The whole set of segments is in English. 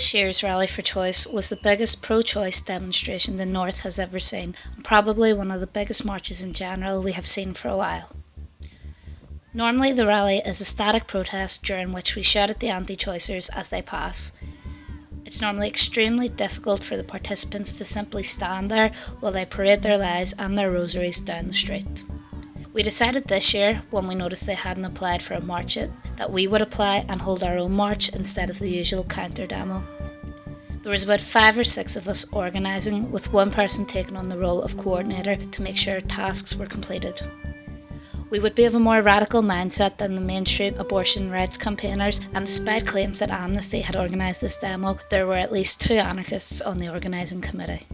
This year's Rally for Choice was the biggest pro-choice demonstration the North has ever seen, and probably one of the biggest marches in general we have seen for a while. Normally the rally is a static protest during which we shout at the anti-choicers as they pass. It's normally extremely difficult for the participants to simply stand there while they parade their lives and their rosaries down the street. We decided this year, when we noticed they hadn't applied for a march yet, that we would apply and hold our own march instead of the usual counter demo. There was about 5 or 6 of us organising, with one person taking on the role of coordinator to make sure tasks were completed. We would be of a more radical mindset than the mainstream abortion rights campaigners, and despite claims that Amnesty had organised this demo, there were at least 2 anarchists on the organising committee.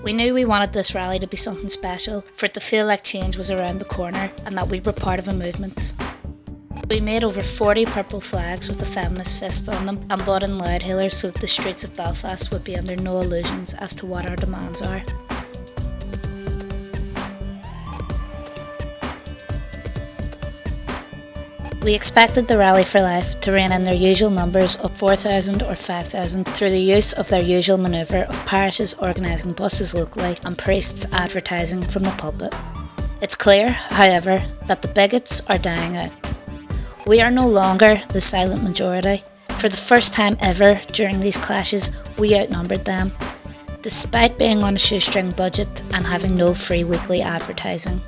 We knew we wanted this rally to be something special, for it to feel like change was around the corner and that we were part of a movement. We made over 40 purple flags with a feminist fist on them and bought in loudhailers so that the streets of Belfast would be under no illusions as to what our demands are. We expected the Rally for Life to rein in their usual numbers of 4,000 or 5,000 through the use of their usual manoeuvre of parishes organising buses locally and priests advertising from the pulpit. It's clear, however, that the bigots are dying out. We are no longer the silent majority. For the first time ever during these clashes, we outnumbered them, despite being on a shoestring budget and having no free weekly advertising.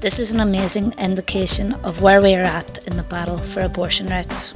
This is an amazing indication of where we are at in the battle for abortion rights.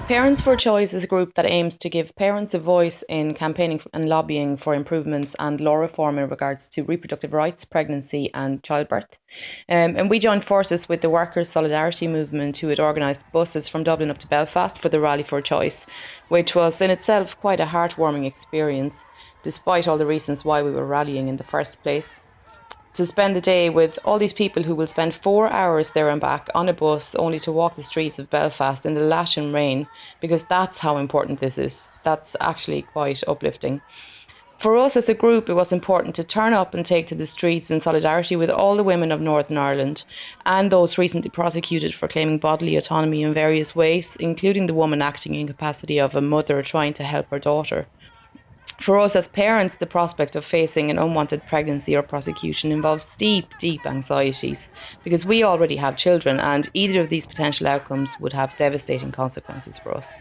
Parents for Choice is a group that aims to give parents a voice in campaigning and lobbying for improvements and law reform in regards to reproductive rights, pregnancy and childbirth. And we joined forces with the Workers' Solidarity Movement, who had organised buses from Dublin up to Belfast for the Rally for Choice, which was in itself quite a heartwarming experience, despite all the reasons why we were rallying in the first place. To spend the day with all these people who will spend 4 hours there and back on a bus only to walk the streets of Belfast in the lashing rain, because that's how important this is. That's actually quite uplifting. For us as a group, it was important to turn up and take to the streets in solidarity with all the women of Northern Ireland and those recently prosecuted for claiming bodily autonomy in various ways, including the woman acting in capacity of a mother trying to help her daughter. For us as parents, the prospect of facing an unwanted pregnancy or prosecution involves deep, deep anxieties, because we already have children and either of these potential outcomes would have devastating consequences for us.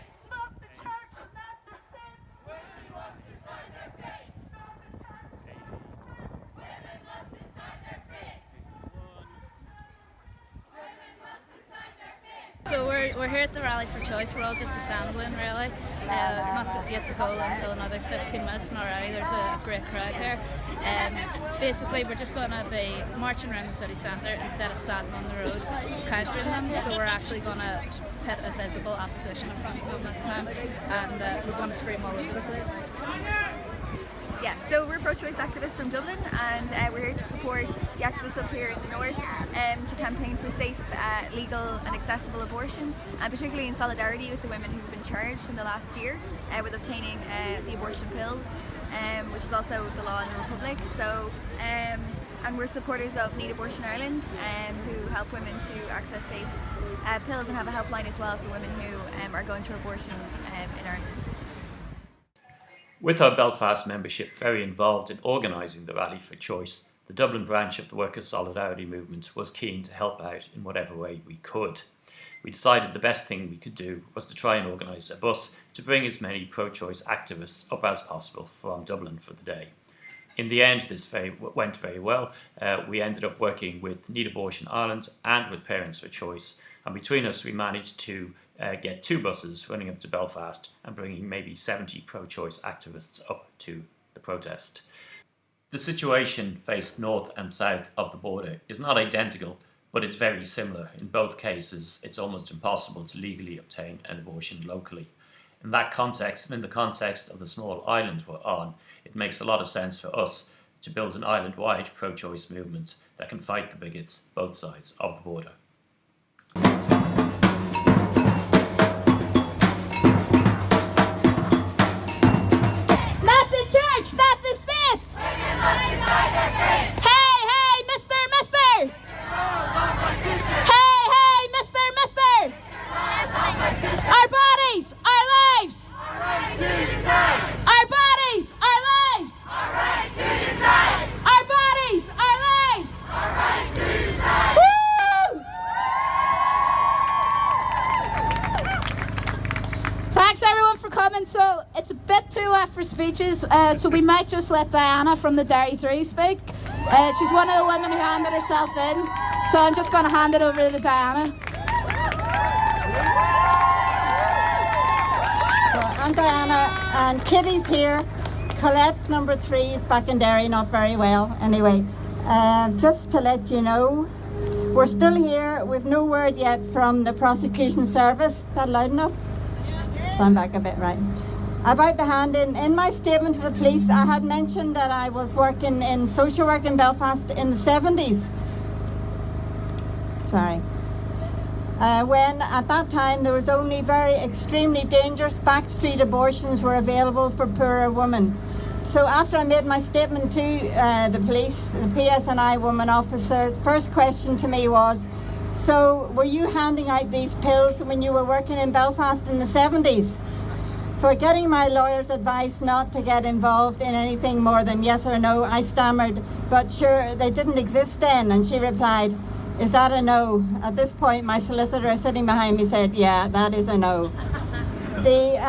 So we're here at the Rally for Choice. We're all just assembling, really. Not yet to go until another 15 minutes, and already there's a great crowd here. Basically, we're just going to be marching around the city centre instead of standing on the road countering them. So we're actually going to put a visible opposition in front of them this time, and we're going to scream all over the place. Yeah, so we're pro-choice activists from Dublin, and we're here to support the activists up here in the north to campaign for safe, legal and accessible abortion, and particularly in solidarity with the women who've been charged in the last year with obtaining the abortion pills, which is also the law in the Republic. So, and we're supporters of Need Abortion Ireland, who help women to access safe pills and have a helpline as well for women who are going through abortions in Ireland. With our Belfast membership very involved in organising the Rally for Choice, the Dublin branch of the Workers' Solidarity Movement was keen to help out in whatever way we could. We decided the best thing we could do was to try and organise a bus to bring as many pro-choice activists up as possible from Dublin for the day. In the end, this went very well. We ended up working with Need Abortion Ireland and with Parents for Choice, and between us we managed to get 2 buses running up to Belfast and bringing maybe 70 pro-choice activists up to the protest. The situation faced north and south of the border is not identical, but it's very similar. In both cases, it's almost impossible to legally obtain an abortion locally. In that context, and in the context of the small island we're on, it makes a lot of sense for us to build an island-wide pro-choice movement that can fight the bigots both sides of the border. Not the church, not the state! Hey, hey, mister! Hey, hey, mister! Our bodies, our lives! Our bodies, our lives! Our bodies, our lives! Woo! Thanks everyone for coming. So it's a bit too wet for speeches, so we might just let Diana from the Dairy 3 speak. She's one of the women who handed herself in, so I'm just going to hand it over to Diana. So I'm Diana, and Kitty's here. Colette, number 3, is back in Derry, not very well. Anyway, just to let you know, we're still here. We've no word yet from the prosecution service. Is that loud enough? Stand back a bit, right. About the hand-in. In my statement to the police, I had mentioned that I was working in social work in Belfast in the 70s. Sorry. When at that time there was only very extremely dangerous backstreet abortions were available for poorer women. So after I made my statement to the police, the PSNI woman officer's first question to me was, so were you handing out these pills when you were working in Belfast in the 70s? For getting my lawyer's advice not to get involved in anything more than yes or no, I stammered, but sure, they didn't exist then. And she replied, is that a no? At this point, my solicitor sitting behind me said, yeah, that is a no. The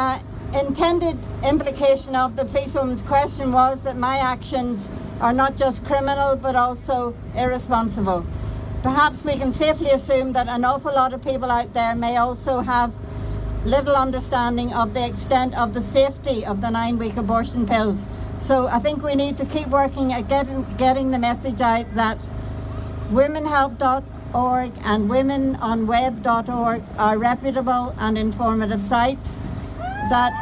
intended implication of the policewoman's question was that my actions are not just criminal, but also irresponsible. Perhaps we can safely assume that an awful lot of people out there may also have little understanding of the extent of the safety of the 9-week abortion pills. So I think we need to keep working at getting the message out that womenhelp.org and womenonweb.org are reputable and informative sites, that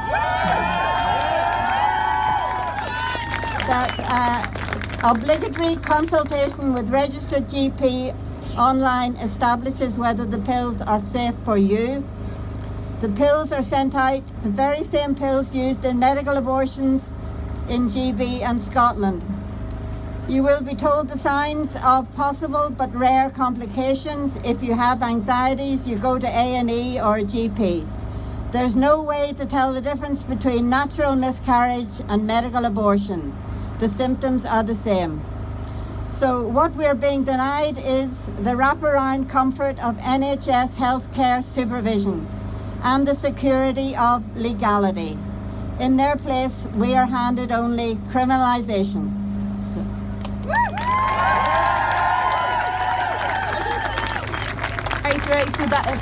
obligatory consultation with registered GP online establishes whether the pills are safe for you. The pills are sent out, the very same pills used in medical abortions in GB and Scotland. You will be told the signs of possible but rare complications. If you have anxieties, you go to A&E or a GP. There's no way to tell the difference between natural miscarriage and medical abortion. The symptoms are the same. So what we're being denied is the wraparound comfort of NHS healthcare supervision and the security of legality. In their place, we are handed only criminalisation.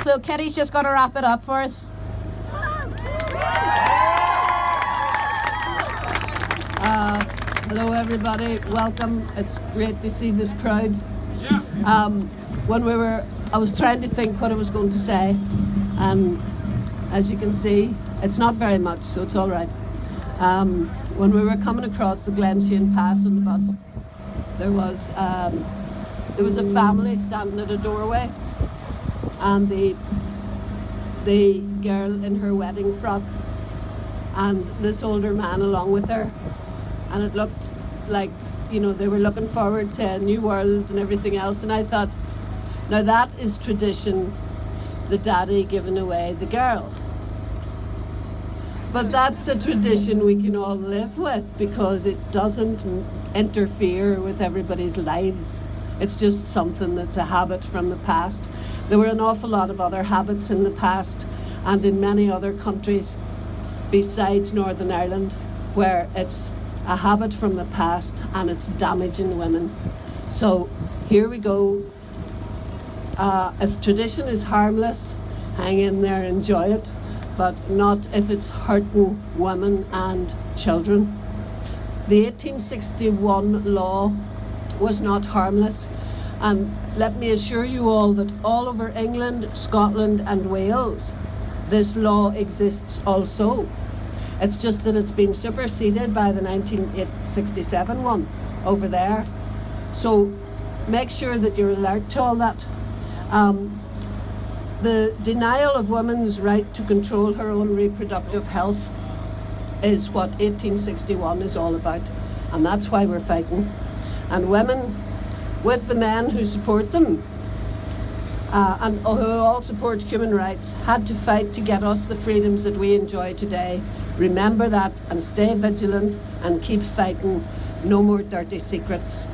So Kitty's just going to wrap it up for us. Hello everybody, welcome. It's great to see this crowd. I was trying to think what I was going to say, and as you can see, it's not very much, so it's all right. When we were coming across the Glenshane Pass on the bus, there was a family standing at a doorway, and the girl in her wedding frock, and this older man along with her, and it looked like, you know, they were looking forward to a new world and everything else. And I thought, now that is tradition, the daddy giving away the girl. But that's a tradition we can all live with because it doesn't interfere with everybody's lives. It's just something that's a habit from the past. There were an awful lot of other habits in the past and in many other countries besides Northern Ireland where it's a habit from the past and it's damaging women. So here we go. If tradition is harmless, hang in there, enjoy it, but not if it's hurting women and children. The 1861 law was not harmless, and let me assure you all that all over England, Scotland and Wales, this law exists also. It's just that it's been superseded by the 1967 one over there. So make sure that you're alert to all that. The denial of women's right to control her own reproductive health is what 1861 is all about, and that's why we're fighting. And women, with the men who support them, and who all support human rights, had to fight to get us the freedoms that we enjoy today. Remember that and stay vigilant and keep fighting. No more dirty secrets.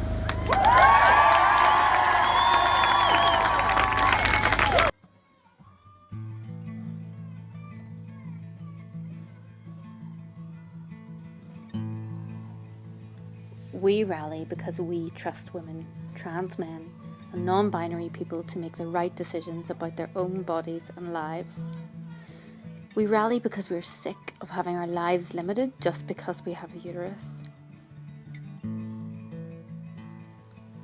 We rally because we trust women, trans men and non-binary people to make the right decisions about their own bodies and lives. We rally because we're sick of having our lives limited just because we have a uterus.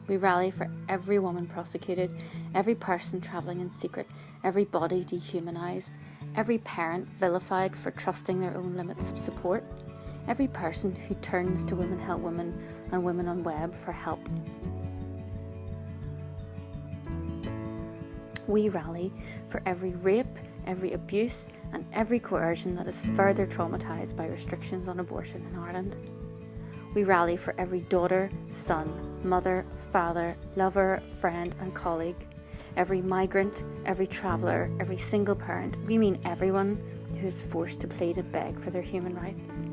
We rally for every woman prosecuted, every person travelling in secret, every body dehumanised, every parent vilified for trusting their own limits of support, every person who turns to Women Help Women and Women on Web for help. We rally for every rape, every abuse and every coercion that is further traumatised by restrictions on abortion in Ireland. We rally for every daughter, son, mother, father, lover, friend and colleague, every migrant, every traveller, every single parent, we mean everyone who is forced to plead and beg for their human rights.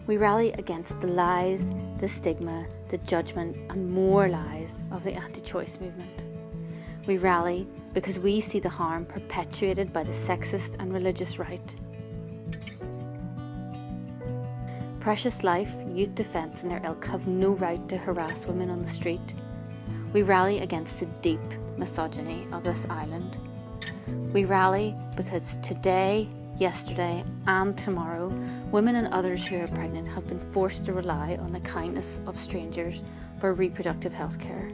We rally against the lies, the stigma, the judgment and more lies of the anti-choice movement. We rally because we see the harm perpetuated by the sexist and religious right. Precious Life, Youth Defence and their ilk have no right to harass women on the street. We rally against the deep misogyny of this island. We rally because today, yesterday and tomorrow, women and others who are pregnant have been forced to rely on the kindness of strangers for reproductive health care.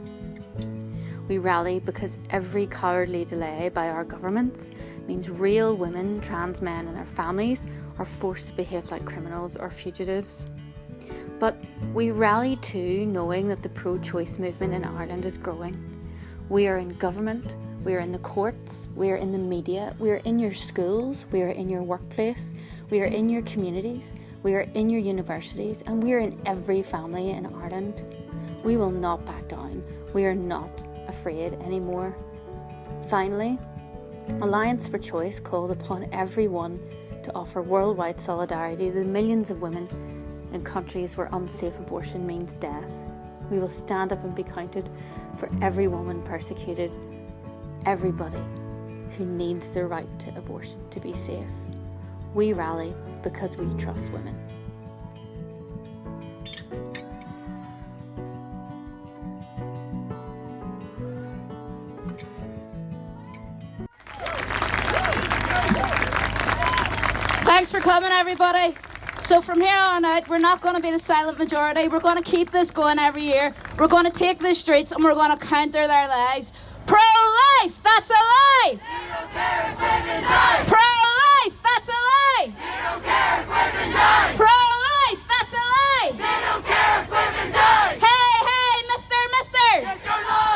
We rally because every cowardly delay by our governments means real women, trans men and their families are forced to behave like criminals or fugitives. But we rally too, knowing that the pro-choice movement in Ireland is growing. We are in government, we are in the courts, we are in the media, we are in your schools, we are in your workplace, we are in your communities, we are in your universities, and we are in every family in Ireland. We will not back down. We are not afraid anymore. Finally, Alliance for Choice calls upon everyone to offer worldwide solidarity to the millions of women in countries where unsafe abortion means death. We will stand up and be counted for every woman persecuted, everybody who needs the right to abortion to be safe. We rally because we trust women. Thanks for coming, everybody. So from here on out, we're not going to be the silent majority. We're going to keep this going every year. We're going to take the streets and we're going to counter their lies. Pro-life, that's a lie!